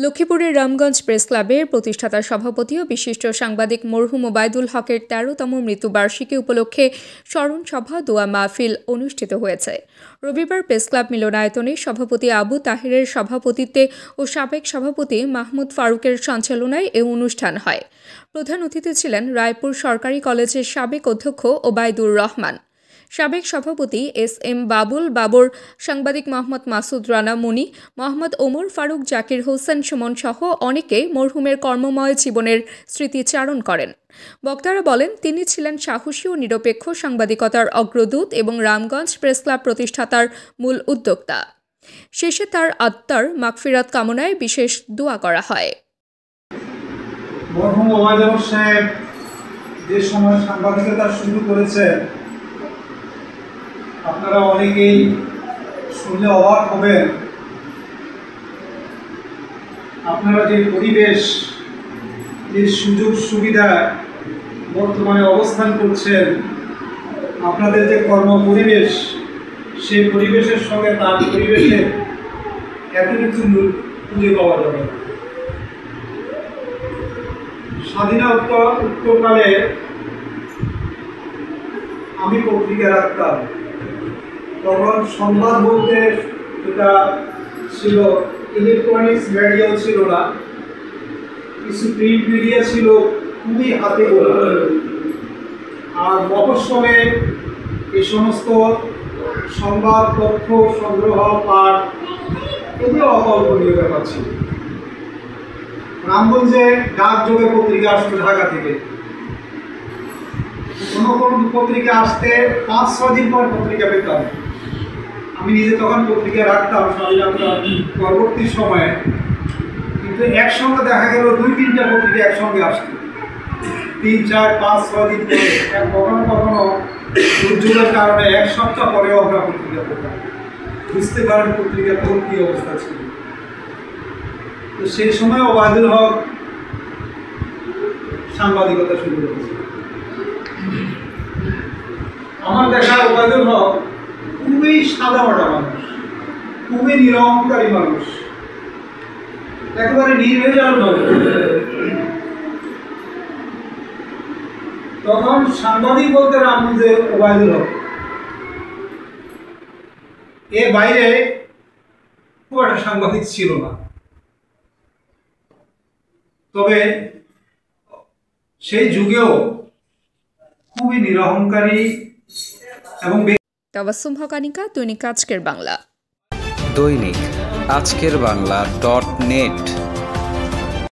লক্ষ্মীপুরের রামগঞ্জ প্রেস ক্লাবের প্রতিষ্ঠাতা সভাপতি ও বিশিষ্ট সাংবাদিক মরহুম ওবায়দুল হকের ১৩তম মৃত্যুবার্ষিকী উপলক্ষে স্মরণ সভা দোয়া মাহফিল অনুষ্ঠিত হয়েছে। রবিবার প্রেস ক্লাব মিলনায়তনে সভাপতি আবু তাহেরের সভাপতিত্বে ও সাবেক সভাপতি মাহমুদ ফারুকের সঞ্চালনায় এ অনুষ্ঠান হয়। প্রধান অতিথি ছিলেন রায়পুর সরকারি কলেজের সাবেক অধ্যক্ষ ওবায়দুর রহমান, সাবেক সভাপতি এস.এম. বাবর, সাংবাদিক মোহাম্মদ মাসুদ রানা মুনি, মোহাম্মদ ওমর ফারুক, জাকির হোসেন সুমন সহ অনেকে মরহুমের কর্মময় জীবনের স্মৃতিচারণ করেন। বক্তারা বলেন, তিনি ছিলেন সাহসী ও নিরপেক্ষ সাংবাদিকতার অগ্রদূত এবং রামগঞ্জ প্রেস ক্লাব প্রতিষ্ঠাতার মূল উদ্যোক্তা। শেষে তার আত্মার মাগফিরাত কামনায় বিশেষ দোয়া করা হয়। মরহুম ওবায়দুল সাহেব যে সময় সাংবাদিকতা শুরু করেছেন, আপনারা অনেকেই শুনলে অবাক হবেন। আপনারা যে পরিবেশ, যে সুযোগ সুবিধা বর্তমানে অবস্থান করছেন, আপনাদের যে কর্ম পরিবেশ, সেই পরিবেশের সঙ্গে তার পরিবেশের এত কিছু খুঁজে পাওয়া যাবে। স্বাধীনতা-উত্তরকালে আমি পত্রিকা রাখতাম। তখন সংবাদ বলতে যেটা ছিল, ইলেকট্রনিক্স মিডিয়াও ছিল না, কিছু প্রিন্ট মিডিয়া ছিল, খুবই হাতে গোনা। আর মফস্বলে এই সমস্ত সংবাদ, তথ্য সংগ্রহ, পাঠ, এগুলো অকল্পনীয় ব্যাপার ছিল। রামগঞ্জে ডাকযোগে পত্রিকা আসতো ঢাকা থেকে। কোনো পত্রিকা আসতে ৫-৬ দিন পর পত্রিকা পেতাম। আমি নিজে তখন পত্রিকা রাখতাম স্বাধীনতা পরবর্তী সময়ে, কিন্তু একসঙ্গে দেখা গেল ২-৩টা পত্রিকা একসঙ্গে আসতো ৩-৪-৫-৬ দিন পরে। কখনো কখনো দুর্যোগের কারণে ১ সপ্তাহ পরেও আমরা পত্রিকা পেতাম। বুঝতে পারেন পত্রিকা তখন কী অবস্থা ছিল। তো সেই সময় ওবায়দুল হক সাংবাদিকতা শুরু করেছে। আমার দেখা ওবায়দুল হক খুবই সাদামাটা মানুষ, খুবই নিরহংকারী মানুষ, একেবারে নির্ভেজাল মানুষ। তখন সাংবাদিক বলতে রামগঞ্জে ওবায়দুল হক, এর বাইরে খুব একটা সাংবাদিক ছিল না। তবে সেই যুগেও খুবই নিরহংকারী এবং তাবাসসুম হকানিকা, দৈনিক আজকের বাংলা। দৈনিক আজকের বাংলা .net